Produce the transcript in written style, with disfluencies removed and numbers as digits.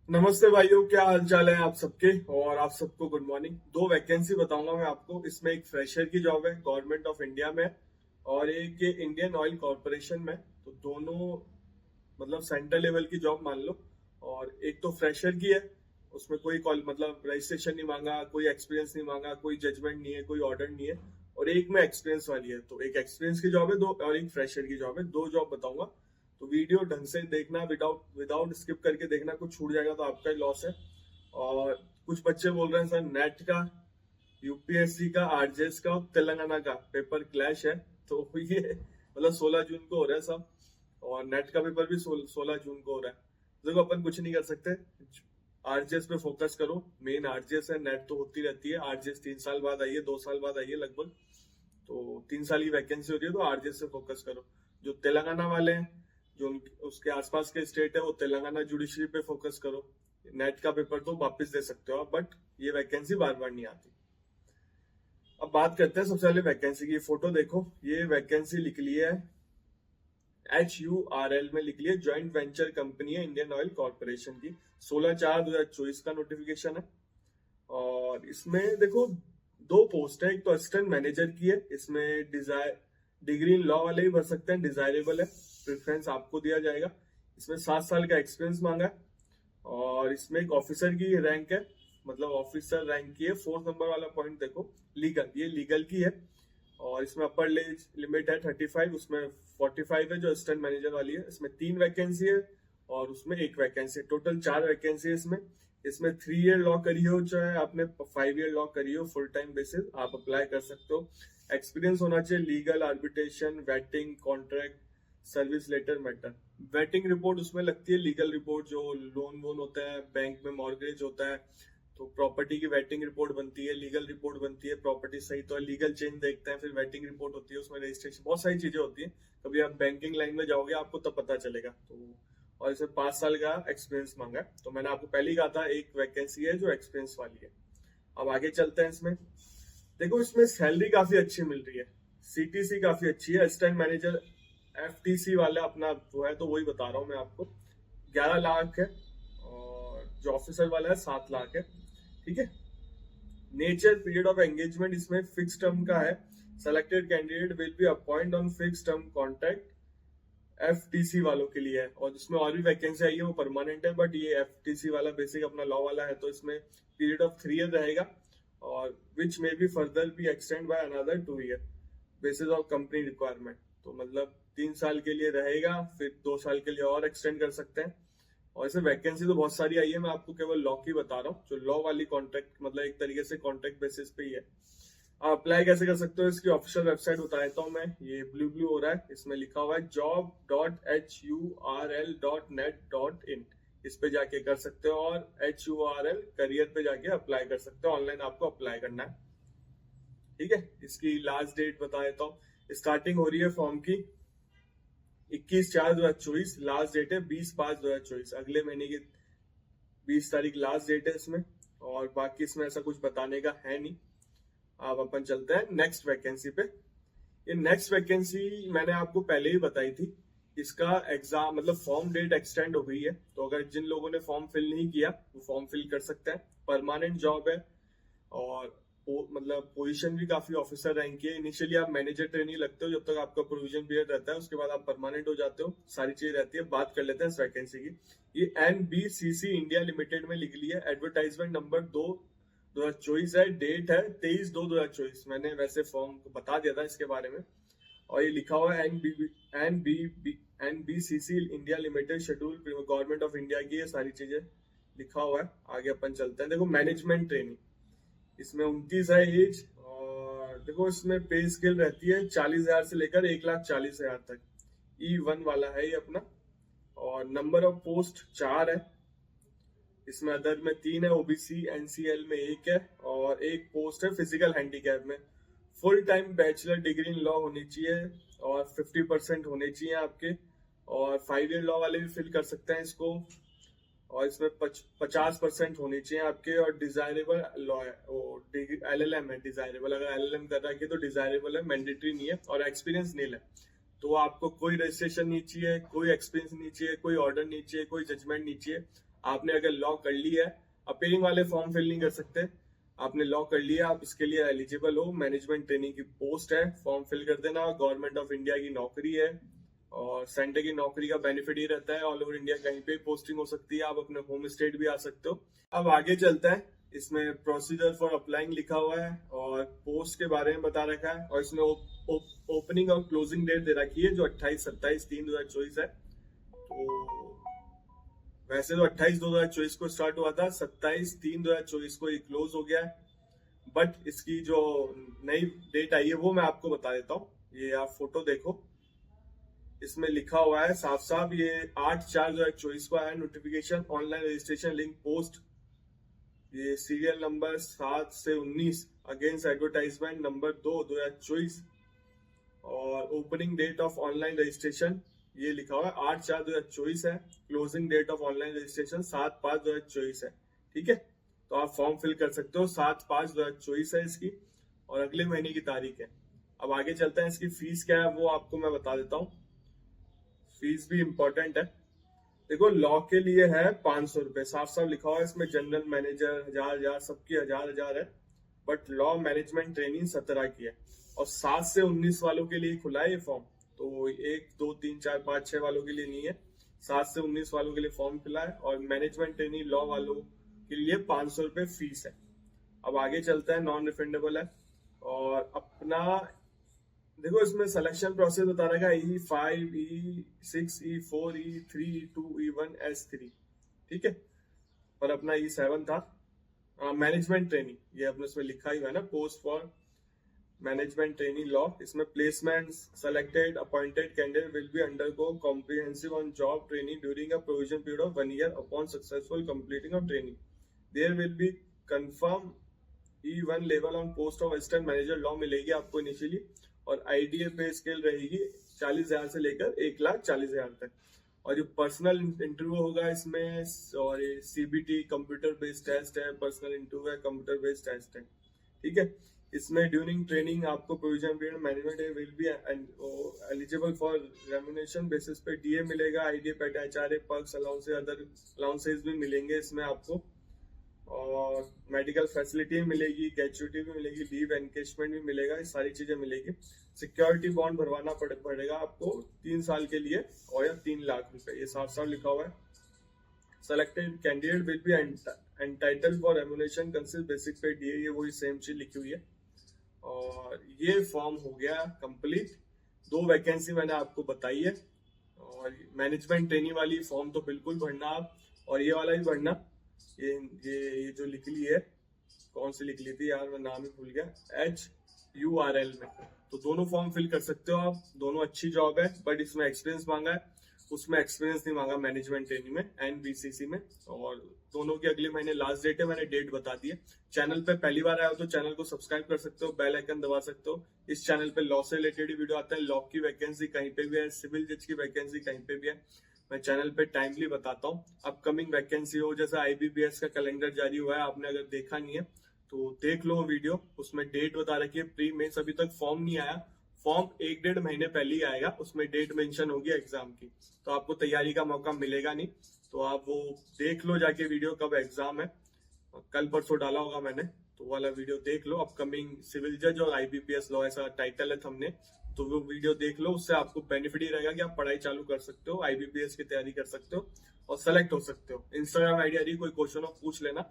नमस्ते भाइयों, क्या हाल चाल है आप सबके। और आप सबको गुड मॉर्निंग। दो वैकेंसी बताऊंगा मैं आपको। इसमें एक फ्रेशर की जॉब है गवर्नमेंट ऑफ इंडिया में, और एक इंडियन ऑयल कॉरपोरेशन में। तो दोनों मतलब सेंट्रल लेवल की जॉब मान लो। और एक तो फ्रेशर की है, उसमें कोई कॉल मतलब रजिस्ट्रेशन नहीं मांगा, कोई एक्सपीरियंस नहीं मांगा, कोई जजमेंट नहीं है, कोई ऑर्डर नहीं है। और एक में एक्सपीरियंस वाली है। तो एक एक्सपीरियंस की जॉब है दो, और एक फ्रेशर की जॉब है। दो जॉब बताऊंगा। तो वीडियो ढंग से देखना, विदाउट विदाउट स्किप करके देखना। कुछ छूट जाएगा तो आपका ही लॉस है। और कुछ बच्चे बोल रहे हैं सर नेट का, यूपीएससी का, आरजेएस का और तेलंगाना का पेपर क्लैश है। तो ये मतलब 16 जून को हो रहा है सब। और नेट का पेपर भी 16 जून को हो रहा है। देखो अपन कुछ नहीं कर सकते। आरजेएस पे फोकस करो। मेन आरजेएस है, नेट तो होती रहती है। आरजेएस 3 साल बाद आई है, 2 साल बाद आई है लगभग। तो 3 साल की वैकेंसी हो रही है, तो आरजेएस से फोकस करो। जो तेलंगाना वाले हैं, जो उसके आसपास के स्टेट है, वो तेलंगाना जुडिशरी पे फोकस करो। नेट का पेपर तो वापस दे सकते हो आप, बट ये वैकेंसी बार बार नहीं आती। अब बात करते हैं सबसे पहले वैकेंसी की। फोटो देखो, ये वैकेंसी लिख ली है, HURL में लिख लिया। ज्वाइंट वेंचर कंपनी है इंडियन ऑयल कॉर्पोरेशन की। 16/4/2024 का नोटिफिकेशन है। और इसमें देखो दो पोस्ट है। एक तो असिस्टेंट मैनेजर की है। इसमें डिग्री इन लॉ वाले ही भर सकते हैं, डिजायरेबल है, प्रेफरेंस आपको दिया जाएगा। इसमें 7 साल का एक्सपीरियंस मांगा है। और इसमें एक ऑफिसर की रैंक है, मतलब ऑफिसर रैंक की है। 4 नंबर वाला पॉइंट देखो, लीगल, ये लीगल की है। और इसमें अपर एज लिमिट है 35, उसमें 45 है जो असिस्टेंट मैनेजर वाली है। इसमें 3 वैकेंसी है और उसमें एक वैकेंसी, टोटल 4 वैकेंसी है इसमें। इसमें 3 ईयर लॉ करी हो चाहे आपने 5 ईयर लॉ करी हो, फुल टाइम बेसिस आप अप्लाई कर सकते हो। एक्सपीरियंस होना चाहिए legal, arbitration, vetting, contract, service letter, matter. Vetting report उसमें लगती है, लीगल रिपोर्ट जो लोन वोन होता है, बैंक में मॉर्गेज होता है, तो प्रॉपर्टी की वेटिंग रिपोर्ट बनती है, लीगल रिपोर्ट बनती है, प्रॉपर्टी सही तो है, लीगल चेंज देखते हैं, फिर वेटिंग रिपोर्ट होती है, उसमें रजिस्ट्रेशन, बहुत सारी चीजें होती है। कभी आप बैंकिंग लाइन में जाओगे आपको तब पता चलेगा। तो और इसमें 5 साल का एक्सपीरियंस मांगा है। तो मैंने आपको पहले ही कहा था एक वैकेंसी है जो एक्सपीरियंस वाली है। अब आगे चलते हैं। इसमें देखो, इसमें सैलरी काफी अच्छी मिल रही है, सीटीसी काफी अच्छी है। असिस्टेंट मैनेजर FTC वाला अपना वो है, तो वही बता रहा हूँ मैं आपको। 11 लाख है। और जो ऑफिसर वाला है 7 लाख है। ठीक है। नेचर, पीरियड ऑफ एंगेजमेंट इसमें फिक्स टर्म का है। Selected candidate will be appoint on fix term contract, FTC वालों के लिए है। और जिसमें और भी वैकेंसी आई है वो परमानेंट है, बट ये FTC वाला बेसिक अपना लॉ वाला है, तो इसमें पीरियड ऑफ 3 ईयर रहेगा। और विच में be further be extend by another 2 year basis of company requirement. तो मतलब 3 साल के लिए रहेगा, फिर 2 साल के लिए और एक्सटेंड कर सकते हैं। और ऐसे वैकेंसी तो बहुत सारी आई है, मैं आपको केवल लॉ की बता रहा हूँ। जो लॉ वाली कॉन्ट्रैक्ट मतलब एक तरीके से कॉन्ट्रैक्ट बेसिस पे ही है। आप अप्लाई कैसे कर सकते हो, इसकी ऑफिशियल वेबसाइट बता देता हूँ मैं। ये ब्लू ब्लू हो रहा है, इसमें लिखा हुआ है job.HURL.net.in। इस पे जाके कर सकते हो, और HURL करियर पे जाके अप्लाई कर सकते हो। ऑनलाइन आपको अप्लाई करना है। ठीक है। इसकी लास्ट डेट बता देता हूँ। स्टार्टिंग हो रही है फॉर्म की 21/4/2024। लास्ट डेट है 20/5/2024, अगले महीने की 20 तारीख लास्ट डेट है इसमें। और बाकी इसमें ऐसा कुछ बताने का है नहीं। अब अपन चलते हैं नेक्स्ट वैकेंसी पे। ये नेक्स्ट वैकेंसी मैंने आपको पहले ही बताई थी। इसका एग्जाम मतलब फॉर्म डेट एक्सटेंड हो गई है, तो अगर जिन लोगों ने फॉर्म फिल नहीं किया वो फॉर्म फिल कर सकते हैं। परमानेंट जॉब है। और मतलब पोजीशन भी काफी ऑफिसर रैंक की है। इनिशियली आप मैनेजर ट्रेनी लगते हो, जब तक आपका प्रोविजन पीरियड रहता है, उसके बाद आप परमानेंट हो जाते हो, सारी चीजें रहती है। बात कर लेते हैं इस वैकेंसी की। ये NBCC इंडिया लिमिटेड में लिख लिया। एडवर्टाइजमेंट नंबर 2/2024 है। डेट है 23/2/2024। मैंने वैसे फॉर्म बता दिया था इसके बारे में। और ये लिखा हुआ है NBCC India limited, schedule government of India की, ये सारी चीजें लिखा हुआ है। आगे अपन चलते हैं। देखो मैनेजमेंट ट्रेनिंग, इसमें 29 है एज। और देखो इसमें पे स्केल रहती है 40,000 से लेकर 1,40,000 तक। E1 वाला है ये अपना। और नंबर ऑफ पोस्ट 4 है। इसमें अदर में 3 है, OBC NCL में 1 है, और एक पोस्ट है फिजिकल हैंडीकैप में। Full time bachelor degree in law होनी चाहिए, और 50% होने चाहिए आपके। और 5 ईयर लॉ वाले भी फिल कर सकते हैं इसको। और इसमें 50% होनी चाहिए आपके। और डिजायरेबल लॉ है, वो LLM है डिजायरेबल। अगर LLM कर रखी है तो डिजायरेबल है, मैंडेटरी नहीं है। और एक्सपीरियंस नील है। तो आपको कोई रजिस्ट्रेशन नहीं चाहिए, कोई एक्सपीरियंस नहीं चाहिए, कोई ऑर्डर नहीं चाहिए, कोई जजमेंट नहीं चाहिए। आपने अगर लॉ कर लिया है, अपीयरिंग वाले फॉर्म फिल नहीं कर सकते, आपने लॉ कर लिया, आप इसके लिए एलिजिबल हो, मैनेजमेंट ट्रेनिंग की पोस्ट है, फॉर्म फिल कर देना। गवर्नमेंट ऑफ इंडिया की नौकरी है और सेंटर की नौकरी का बेनिफिट ही रहता है, ऑल ओवर इंडिया कहीं पे पोस्टिंग हो सकती है, आप अपने होम स्टेट भी आ सकते हो। अब आगे चलता है, इसमें प्रोसीजर फॉर अप्लाइंग लिखा हुआ है और पोस्ट के बारे में बता रखा है और इसमें ओपनिंग और क्लोजिंग डेट दे रखी है जो 28-27-3-2024 है। तो वैसे तो 28-2-2024 को स्टार्ट हुआ था, 27-3-2024 को ये क्लोज हो गया है, बट इसकी जो नई डेट आई है वो मैं आपको बता देता हूँ। ये आप फोटो देखो, इसमें लिखा हुआ है साफ साफ, ये 8/4/2024 को आया notification, online registration link post, ये सीरियल नंबर 7 से 19, अगेंस्ट एडवर्टाइजमेंट नंबर 2/2024 और opening date of online registration ये लिखा हुआ है 8/4/2024 है, closing date of online registration 7/5/2024 है। ठीक है, तो आप फॉर्म फिल कर सकते हो, 7/5/2024 है इसकी और अगले महीने की तारीख है। अब आगे चलते हैं, इसकी फीस क्या है वो आपको मैं बता देता हूँ, फीस भी इम्पोर्टेंट है। देखो लॉ के लिए है 500 रुपए, साफ साफ लिखा हुआ है इसमें, जनरल मैनेजर 1000 सबकी 1000 है, बट लॉ मैनेजमेंट ट्रेनिंग 17 की है और 7 से 19 वालों के लिए खुला है ये फॉर्म, तो 1 2 3 4 5 6 वालों के लिए नहीं है, 7 से 19 वालों के लिए फॉर्म खुला है और मैनेजमेंट ट्रेनिंग लॉ वालों के लिए 500 रुपए फीस है। अब आगे चलता है, नॉन रिफंडेबल है और अपना देखो इसमें सिलेक्शन प्रोसेस बता रहेगा E5 E6 E4 E3 E2 E1 S3, ठीक है, पर अपना E7 था। मैनेजमेंट ट्रेनिंग ये अपने उसमें लिखा ही है ना, post for management training law, इसमें placement selected appointed candidate will be undergo comprehensive on job training during a provision period of 1 year upon successful completing of training, there will be confirm E1 level on post of assistant manager law मिलेगी आपको initially और IDA पे scale रहेगी 40,000 से लेकर 1,40,000 तक और जो पर्सनल इंटरव्यू होगा इसमें, और ये सीबीटी कंप्यूटर बेस्ड टेस्ट है, पर्सनल इंटरव्यू है, कंप्यूटर बेस्ड टेस्ट है। ठीक है, इसमें ड्यूरिंग ट्रेनिंग आपको provision period management will be eligible for remuneration basis pay DA मिलेगा, आईडीए पेट HRA perks allowances other allowances भी मिलेंगे इसमें आपको और मेडिकल फैसिलिटी मिलेगी, ग्रेचुइटी भी मिलेगी, लीव एनकेशमेंट भी मिलेगा, ये सारी चीजें मिलेगी। सिक्योरिटी बॉन्ड भरवाना पड़ेगा आपको 3 साल के लिए और या 3 लाख रुपए, ये साफ साफ लिखा हुआ है। Selected candidate will be entitled for remuneration consist basic pay DA, ये वही सेम चीज लिखी हुई है और ये फॉर्म हो गया कंप्लीट। 2 वैकेंसी मैंने आपको बताई है और मैनेजमेंट ट्रेनिंग वाली फॉर्म तो बिल्कुल भरना आप, और ये वाला भी भरना, ये जो लिख ली है, कौन सी लिख ली थी यार मैं नाम ही भूल गया, HURL में, तो दोनों फॉर्म फिल कर सकते हो आप, दोनों अच्छी जॉब है, बट इसमें एक्सपीरियंस मांगा है, उसमें एक्सपीरियंस नहीं मांगा मैनेजमेंट ट्रेनिंग में NBCC में, और दोनों की अगले महीने लास्ट डेट है, मैंने डेट बता दी है। चैनल पे पहली बार आया हो तो चैनल को सब्सक्राइब कर सकते हो, बेल आइकन दबा सकते हो। इस चैनल पे लॉ से रिलेटेड वीडियो आता है, लॉ की वैकेंसी कहीं पे भी है, सिविल जज की वैकेंसी कहीं पे भी है, मैं चैनल पे टाइमली बताता हूँ। अपकमिंग वैकेंसी हो, जैसे IBPS का कैलेंडर जारी हुआ है, आपने अगर देखा नहीं है तो देख लो वीडियो, उसमें डेट बता रखी है, प्री मेंस अभी तक फॉर्म नहीं आया, फॉर्म 1-1.5 महीने पहले ही आएगा, उसमें डेट मेंशन होगी एग्जाम की, तो आपको तैयारी का मौका मिलेगा नहीं, तो आप वो देख लो जाके वीडियो, कब एग्जाम है, कल परसों डाला होगा मैंने, तो वाला वीडियो देख लो। अपकमिंग सिविल जज और IBPS लॉ ऐसा टाइटल है थंबनेल, तो वो वीडियो देख लो, उससे आपको बेनिफिट ही रहेगा कि आप पढ़ाई चालू कर सकते हो, IBPS की तैयारी कर सकते हो और सेलेक्ट हो सकते हो। इंस्टाग्राम आईडी कोई क्वेश्चन हो पूछ लेना,